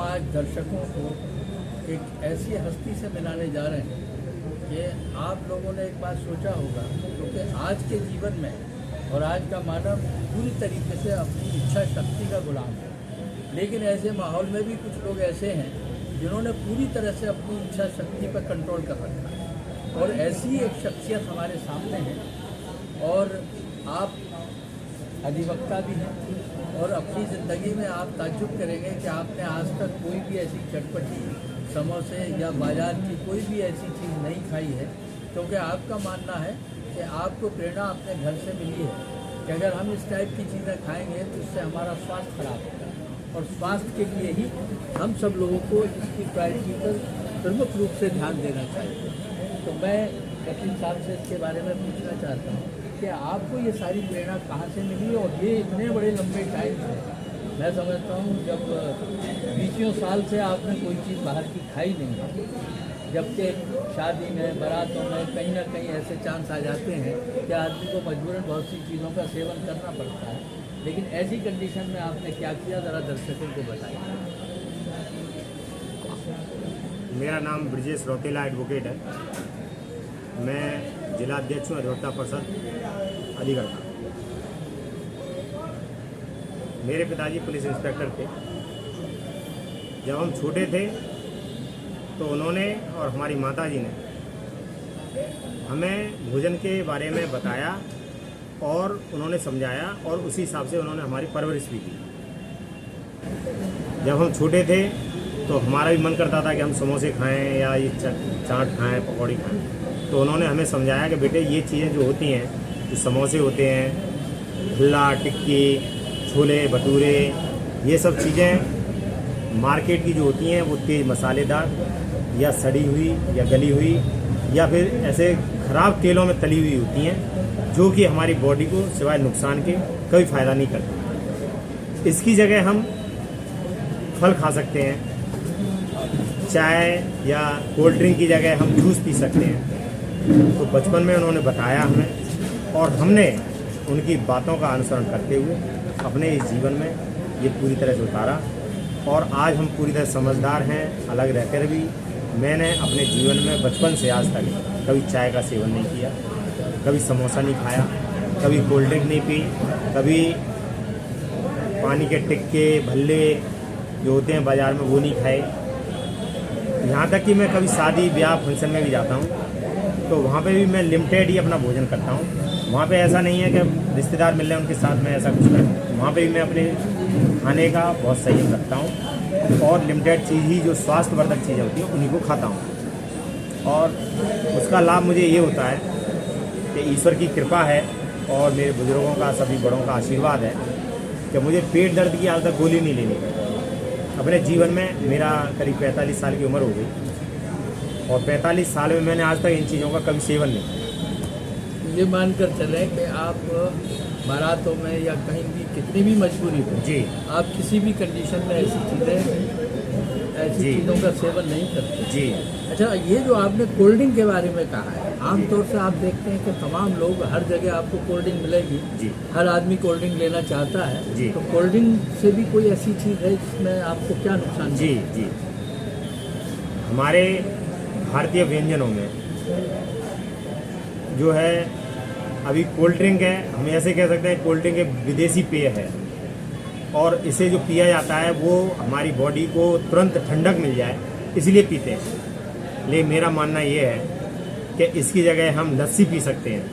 आज दर्शकों को एक ऐसी हस्ती से मिलाने जा रहे हैं कि आप लोगों ने एक बात सोचा होगा, क्योंकि आज के जीवन में और आज का मानव पूरी तरीके से अपनी इच्छा शक्ति का गुलाम है। लेकिन ऐसे माहौल में भी कुछ लोग ऐसे हैं जिन्होंने पूरी तरह से अपनी इच्छा शक्ति पर कंट्रोल कर रखा है, और ऐसी एक शख्सियत हमारे सामने है। और आप अधिवक्ता भी हैं और अपनी ज़िंदगी में आप ताज्जुब करेंगे कि आपने आज तक कोई भी ऐसी चटपटी समोसे या बाज़ार की कोई भी ऐसी चीज़ नहीं खाई है, क्योंकि आपका मानना है कि आपको प्रेरणा अपने घर से मिली है कि अगर हम इस टाइप की चीज़ें खाएंगे तो इससे हमारा स्वास्थ्य खराब होगा, और स्वास्थ्य के लिए ही हम सब लोगों को इसकी प्रायोरिटी पर प्रमुख रूप से ध्यान देना चाहिए। तो मैं वकील साहब से इसके बारे में पूछना चाहता हूँ कि आपको ये सारी प्रेरणा कहाँ से मिली, और ये इतने बड़े लंबे टाइम से, मैं समझता हूँ जब 20 साल से आपने कोई चीज़ बाहर की खाई नहीं है, जबकि शादी में, बारातों में कहीं ना कहीं ऐसे चांस आ जाते हैं कि आदमी को मजबूरन बहुत सी चीज़ों का सेवन करना पड़ता है, लेकिन ऐसी कंडीशन में आपने क्या किया, ज़रा दर्शकों को बताइए। मेरा नाम ब्रजेश रौतेला एडवोकेट है। मैं जिला अध्यक्ष हूँ अधिवक्ता परिषद अलीगढ़ का। मेरे पिताजी पुलिस इंस्पेक्टर थे। जब हम छोटे थे तो उन्होंने और हमारी माताजी ने हमें भोजन के बारे में बताया और उन्होंने समझाया, और उसी हिसाब से उन्होंने हमारी परवरिश भी की। जब हम छोटे थे तो हमारा भी मन करता था कि हम समोसे खाएं या ये चाट खाएं, पकौड़ी खाएं, तो उन्होंने हमें समझाया कि बेटे ये चीज़ें जो होती हैं, जो समोसे होते हैं, भल्ला, टिक्की, छोले भटूरे, ये सब चीज़ें मार्केट की जो होती हैं वो तेज़ मसालेदार या सड़ी हुई या गली हुई या फिर ऐसे ख़राब तेलों में तली हुई होती हैं, जो कि हमारी बॉडी को सिवाय नुकसान के कभी फ़ायदा नहीं करती। इसकी जगह हम फल खा सकते हैं, चाय या कोल्ड ड्रिंक की जगह हम जूस पी सकते हैं। तो बचपन में उन्होंने बताया हमें, और हमने उनकी बातों का अनुसरण करते हुए अपने इस जीवन में ये पूरी तरह से उतारा, और आज हम पूरी तरह समझदार हैं। अलग रहकर भी मैंने अपने जीवन में बचपन से आज तक कभी चाय का सेवन नहीं किया, कभी समोसा नहीं खाया, कभी कोल्ड ड्रिंक नहीं पी, कभी पानी के टिक्के भल्ले जो होते हैं बाज़ार में वो नहीं खाए। यहाँ तक कि मैं कभी शादी ब्याह फंक्शन में भी जाता हूँ तो वहाँ पे भी मैं लिमिटेड ही अपना भोजन करता हूँ। वहाँ पे ऐसा नहीं है कि रिश्तेदार मिल रहे हैं उनके साथ मैं ऐसा कुछ करूँ। वहाँ पे भी मैं अपने खाने का बहुत संयम रखता हूँ, और लिमिटेड चीज़ ही, जो स्वास्थ्यवर्धक चीज़ें होती हैं उन्हीं को खाता हूँ। और उसका लाभ मुझे ये होता है कि ईश्वर की कृपा है और मेरे बुजुर्गों का, सभी बड़ों का आशीर्वाद है कि मुझे पेट दर्द की आज तक गोली नहीं लेनी पड़ी। अपने जीवन में मेरा करीब 45 साल की उम्र हो गई, और 45 साल में मैंने आज तक इन चीज़ों का कभी सेवन नहीं किया। ये मानकर चलें कि आप बारातों में या कहीं भी कितनी भी मजबूरी हो जी, आप किसी भी कंडीशन में ऐसी चीज़ों का सेवन नहीं करते जी। अच्छा, ये जो आपने कोल्ड ड्रिंक के बारे में कहा है, आमतौर से आप देखते हैं कि तमाम लोग, हर जगह आपको कोल्ड ड्रिंक मिलेगी जी, हर आदमी कोल्ड ड्रिंक लेना चाहता है जी। तो कोल्ड ड्रिंक से भी कोई ऐसी चीज़ है जिसमें आपको क्या नुकसान? जी जी, हमारे भारतीय व्यंजनों में जो है अभी कोल्ड ड्रिंक है, हम ऐसे कह सकते हैं कोल्ड ड्रिंक एक विदेशी पेय है, और इसे जो पिया जाता है वो हमारी बॉडी को तुरंत ठंडक मिल जाए इसलिए पीते हैं। लेकिन मेरा मानना ये है कि इसकी जगह हम लस्सी पी सकते हैं,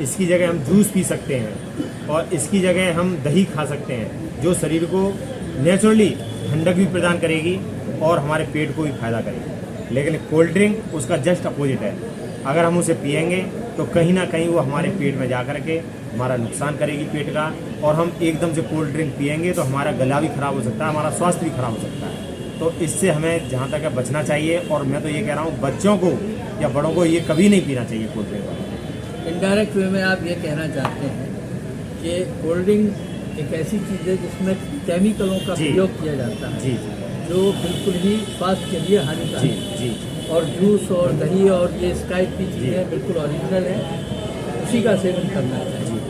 इसकी जगह हम जूस पी सकते हैं, और इसकी जगह हम दही खा सकते हैं, जो शरीर को नेचुरली ठंडक भी प्रदान करेगी और हमारे पेट को भी फायदा करेगी। लेकिन कोल्ड ड्रिंक उसका जस्ट अपोजिट है। अगर हम उसे पिएंगे तो कहीं ना कहीं वो हमारे पेट में जा कर के हमारा नुकसान करेगी पेट का, और हम एकदम से कोल्ड ड्रिंक पिएंगे तो हमारा गला भी खराब हो सकता है, हमारा स्वास्थ्य भी खराब हो सकता है। तो इससे हमें जहाँ तक है बचना चाहिए, और मैं तो ये कह रहा हूँ बच्चों को या बड़ों को ये कभी नहीं पीना चाहिए कोल्ड ड्रिंक। इनडायरेक्ट वे में आप ये कहना चाहते हैं कि कोल्ड ड्रिंक एक ऐसी चीज़ है जिसमें केमिकलों का प्रयोग किया जाता है, जी, जो बिल्कुल ही स्वास्थ्य के लिए हानिकारक जी, है। जी। और जूस और दही और ये इस टाइप की चीज़ें बिल्कुल ओरिजिनल है, उसी का सेवन करना चाहिए।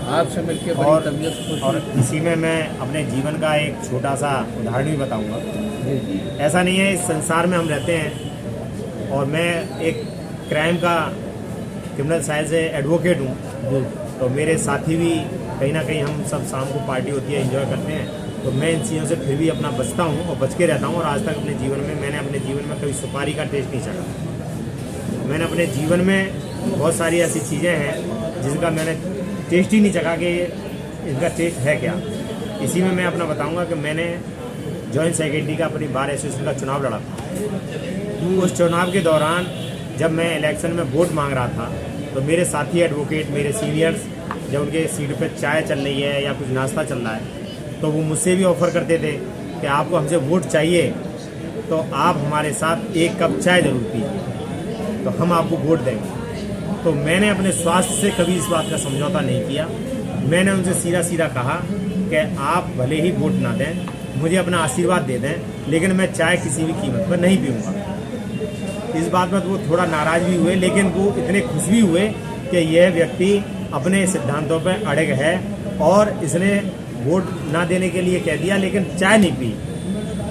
आपसे मिलकर और बड़ी तबीयत खुश और हुई। इसी में मैं अपने जीवन का एक छोटा सा उदाहरण भी बताऊंगा। जी ऐसा नहीं है, इस संसार में हम रहते हैं और मैं एक क्राइम का क्रिमिनल साइड से एडवोकेट हूँ, जी तो मेरे साथी भी कहीं ना कहीं हम सब शाम को पार्टी होती है एंजॉय करते हैं, तो मैं इन चीज़ों से फिर भी अपना बचता हूँ और बच के रहता हूँ। और आज तक मैंने अपने जीवन में कभी सुपारी का टेस्ट नहीं चखा। मैंने अपने जीवन में बहुत सारी ऐसी चीज़ें हैं जिनका मैंने टेस्ट ही नहीं चखा कि इनका टेस्ट है क्या। इसी में मैं अपना बताऊंगा कि मैंने जॉइंट सेक्रेटरी का अपनी बार एसोसिएशन का चुनाव लड़ा था। उस चुनाव के दौरान जब मैं इलेक्शन में वोट मांग रहा था, तो मेरे साथी एडवोकेट, मेरे सीनियर्स, जब उनके सीट पे चाय चल रही है या कुछ नाश्ता चल रहा है, तो वो मुझसे भी ऑफ़र करते थे कि आपको हमसे वोट चाहिए तो आप हमारे साथ एक कप चाय जरूर पीजिए, तो हम आपको वोट देंगे। तो मैंने अपने स्वास्थ्य से कभी इस बात का समझौता नहीं किया। मैंने उनसे सीधा सीधा कहा कि आप भले ही वोट ना दें, मुझे अपना आशीर्वाद दे दें, लेकिन मैं चाय किसी भी कीमत पर नहीं पीऊँगा। इस बात में तो वो थोड़ा नाराज़ भी हुए, लेकिन वो इतने खुश भी हुए कि यह व्यक्ति अपने सिद्धांतों पर अड़ग है और इसने वोट ना देने के लिए कह दिया, लेकिन चाय नहीं पी,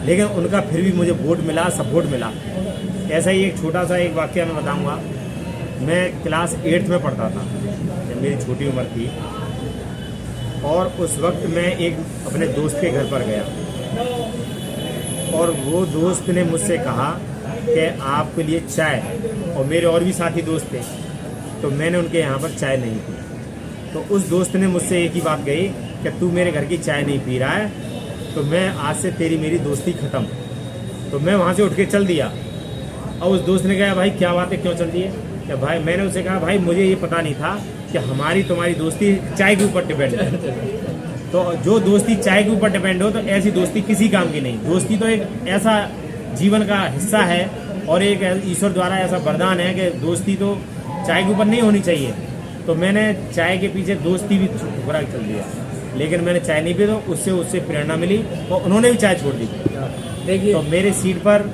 लेकिन उनका फिर भी मुझे वोट मिला, सपोर्ट मिला। ऐसा ही एक छोटा सा एक वाक्य मैं बताऊंगा। मैं क्लास 8th में पढ़ता था जब मेरी छोटी उम्र थी, और उस वक्त मैं एक अपने दोस्त के घर पर गया और वो दोस्त ने मुझसे कहा कि आपके लिए चाय, और मेरे और भी साथी दोस्त थे, तो मैंने उनके यहाँ पर चाय नहीं पी। तो उस दोस्त ने मुझसे एक ही बात कही कि तू मेरे घर की चाय नहीं पी रहा है, तो मैं आज से तेरी मेरी दोस्ती ख़त्म। तो मैं वहाँ से उठ के चल दिया। और उस दोस्त ने कहा भाई क्या बात है, क्यों चल दिए? क्या भाई, मैंने उसे कहा भाई मुझे ये पता नहीं था कि हमारी तुम्हारी दोस्ती चाय के ऊपर डिपेंड है। तो जो दोस्ती चाय के ऊपर डिपेंड हो, तो ऐसी दोस्ती किसी काम की नहीं। दोस्ती तो एक ऐसा जीवन का हिस्सा है और एक ईश्वर द्वारा ऐसा वरदान है कि दोस्ती तो चाय के ऊपर नहीं होनी चाहिए। तो मैंने चाय के पीछे दोस्ती भी बुरा चल दिया, लेकिन मैंने चाय नहीं पी, तो उससे प्रेरणा मिली और उन्होंने भी चाय छोड़ दी। देखिए, तो मेरे सीट पर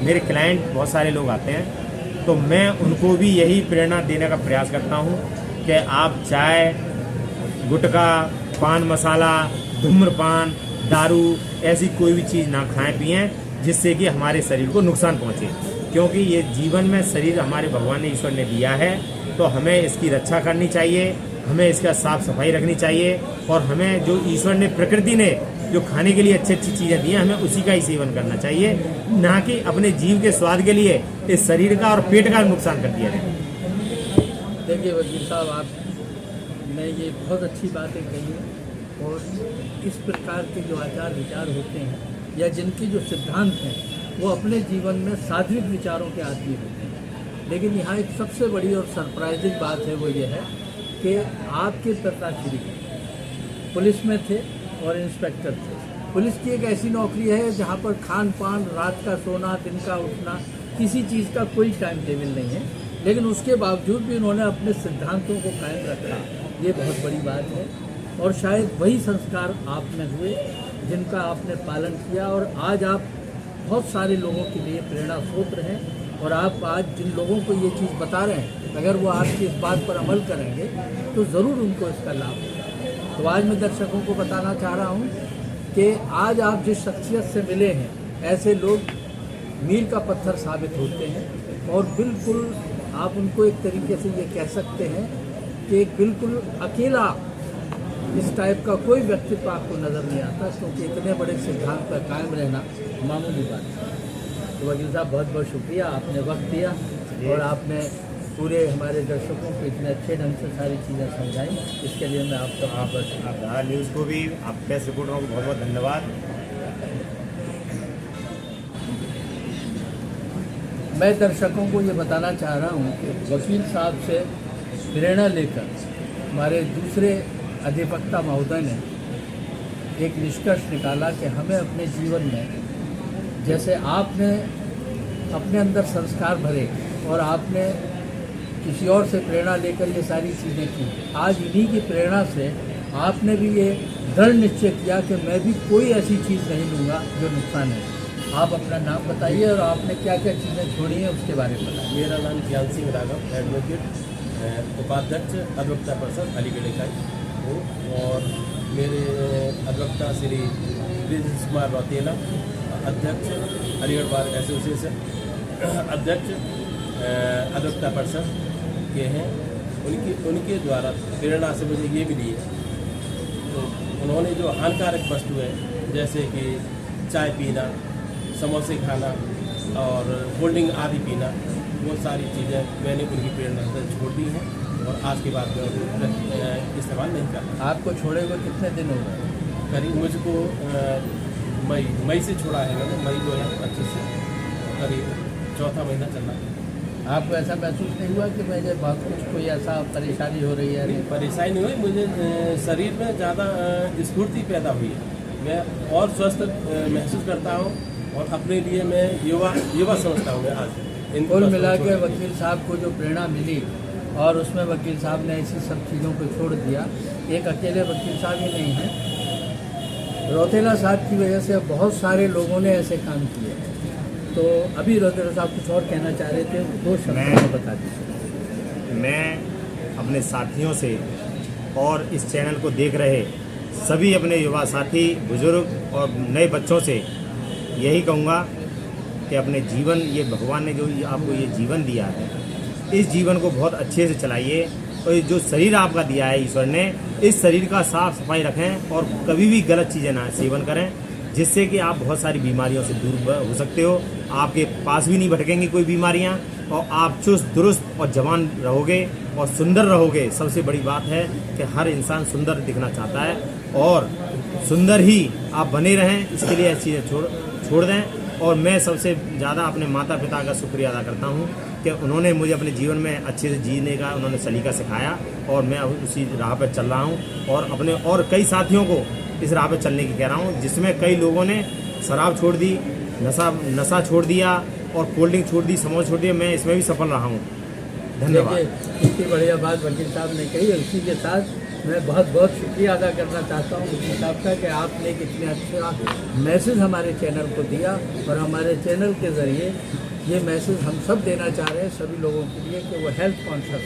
मेरे क्लाइंट बहुत सारे लोग आते हैं, तो मैं उनको भी यही प्रेरणा देने का प्रयास करता हूँ कि आप चाय, गुटखा, पान मसाला, धूम्रपान, दारू, ऐसी कोई भी चीज़ ना खाएं पिएं जिससे कि हमारे शरीर को नुकसान पहुँचे। क्योंकि ये जीवन में शरीर हमारे भगवान ने, ईश्वर ने दिया है, तो हमें इसकी रक्षा करनी चाहिए, हमें इसका साफ सफाई रखनी चाहिए, और हमें जो ईश्वर ने, प्रकृति ने जो खाने के लिए अच्छी अच्छी चीज़ें दी हैं, हमें उसी का ही सेवन करना चाहिए, ना कि अपने जीव के स्वाद के लिए इस शरीर का और पेट का नुकसान कर दिया जाए। देखिए वकील साहब, आपने ये बहुत अच्छी बातें कही हैं, और इस प्रकार के जो आचार विचार होते हैं या जिनके जो सिद्धांत हैं, वो अपने जीवन में सात्विक विचारों के आदमी होते हैं। लेकिन यहाँ एक सबसे बड़ी और सरप्राइजिंग बात है, वो ये है कि आपके पिताश्री पुलिस में थे और इंस्पेक्टर थे। पुलिस की एक ऐसी नौकरी है जहाँ पर खान पान, रात का सोना, दिन का उठना, किसी चीज़ का कोई टाइम टेबल नहीं है, लेकिन उसके बावजूद भी उन्होंने अपने सिद्धांतों को कायम रखा। ये बहुत बड़ी बात है, और शायद वही संस्कार आप में हुए जिनका आपने पालन किया, और आज आप बहुत सारे लोगों के लिए प्रेरणा स्रोत हैं। और आप आज जिन लोगों को ये चीज़ बता रहे हैं, अगर वो आपकी इस बात पर अमल करेंगे तो ज़रूर उनको इसका लाभ होगा। तो आज मैं दर्शकों को बताना चाह रहा हूँ कि आज आप जिस शख्सियत से मिले हैं, ऐसे लोग मील का पत्थर साबित होते हैं, और बिल्कुल आप उनको एक तरीके से ये कह सकते हैं कि एक बिल्कुल अकेला इस टाइप का कोई व्यक्तित्व आपको नज़र नहीं आता, क्योंकि इतने बड़े सिद्धांत पर कायम रहना मामूली बात है। तो वकील साहब, बहुत बहुत शुक्रिया, आपने वक्त दिया और आपने पूरे हमारे दर्शकों को इतने अच्छे ढंग से सारी चीज़ें समझाई। इसके लिए मैं आपका आप धारा न्यूज़ को भी, आप प्रेस रिपोर्टरों को बहुत बहुत धन्यवाद। मैं दर्शकों को ये बताना चाह रहा हूँ कि वकील साहब से प्रेरणा लेकर हमारे दूसरे अधिवक्ता महोदय ने एक निष्कर्ष निकाला कि हमें अपने जीवन में, जैसे आपने अपने अंदर संस्कार भरे और आपने किसी और से प्रेरणा लेकर ये सारी चीज़ें की, आज इन्हीं की प्रेरणा से आपने भी ये दृढ़ निश्चय किया कि मैं भी कोई ऐसी चीज़ नहीं लूँगा जो नुकसान है। आप अपना नाम बताइए और आपने क्या क्या चीज़ें छोड़ी हैं उसके बारे में बताइए। मेरा नाम ज्ञान सिंह राघव, एडवोकेट, उपाध्यक्ष अधिवक्ता परिषद अलीगढ़ इकाई। हूँ और मेरे अधिवक्ता श्री प्रिंस कुमार रौतेला, अध्यक्ष अलीगढ़ बार एसोसिएशन, अध्यक्ष अधिवक्ता परिषद के हैं। उनके द्वारा प्रेरणा से मुझे ये मिली है, तो उन्होंने जो हानिकारक वस्तु है जैसे कि चाय पीना, समोसे खाना और कोल्ड ड्रिंक आदि पीना, वो सारी चीज़ें मैंने उनकी प्रेरणा से छोड़ दी हैं और आज के बाद में इस्तेमाल नहीं करना। आपको छोड़े हुए कितने दिन हो गए? करीब मुझको मई से छोड़ा है मैंने, मई 2025 से, करीब चौथा महीना चल रहा है। आपको ऐसा महसूस नहीं हुआ कि मुझे बहुत कुछ कोई ऐसा परेशानी हो रही है? नहीं, परेशानी नहीं हुई, मुझे शरीर में ज़्यादा स्फूर्ति पैदा हुई है, मैं और स्वस्थ महसूस करता हूँ और अपने लिए मैं युवा समझता हूँ मैं आज। कुल मिला के वकील साहब को जो प्रेरणा मिली और उसमें वकील साहब ने ऐसी सब चीज़ों को छोड़ दिया। एक अकेले वकील साहब ही नहीं हैं, रौतेला साहब की वजह से बहुत सारे लोगों ने ऐसे काम किए। तो अभी रौतेला साहब कुछ और कहना चाह रहे थे, दो शब्दों में बता दीजिए। मैं अपने साथियों से और इस चैनल को देख रहे सभी अपने युवा साथी, बुजुर्ग और नए बच्चों से यही कहूँगा कि अपने जीवन, ये भगवान ने जो आपको ये जीवन दिया है, इस जीवन को बहुत अच्छे से चलाइए और जो शरीर आपका दिया है ईश्वर ने, इस शरीर का साफ सफाई रखें और कभी भी गलत चीज़ें ना सेवन करें, जिससे कि आप बहुत सारी बीमारियों से दूर हो सकते हो। आपके पास भी नहीं भटकेंगी कोई बीमारियां और आप चुस्त दुरुस्त और जवान रहोगे और सुंदर रहोगे। सबसे बड़ी बात है कि हर इंसान सुंदर दिखना चाहता है और सुंदर ही आप बने रहें, इसके लिए ऐसी चीज़ें छोड़ दें। और मैं सबसे ज़्यादा अपने माता पिता का शुक्रिया अदा करता हूँ कि उन्होंने मुझे अपने जीवन में अच्छे से जीने का उन्होंने सलीका सिखाया और मैं उसी राह पर चल रहा हूँ और अपने और कई साथियों को इस राह पर चलने की कह रहा हूँ, जिसमें कई लोगों ने शराब छोड़ दी, नशा छोड़ दिया और कोल्ड ड्रिंक छोड़ दी, समोसा छोड़ दिया। मैं इसमें भी सफल रहा हूँ। धन्यवाद। इतनी बढ़िया बात वकील साहब ने कही। इसी के साथ मैं बहुत बहुत शुक्रिया अदा करना चाहता हूँ वकील साहब का कि आपने एक इतने अच्छा मैसेज हमारे चैनल को दिया और हमारे चैनल के ज़रिए ये मैसेज हम सब देना चाह रहे हैं सभी लोगों के लिए कि वो हेल्थ कॉन्शियस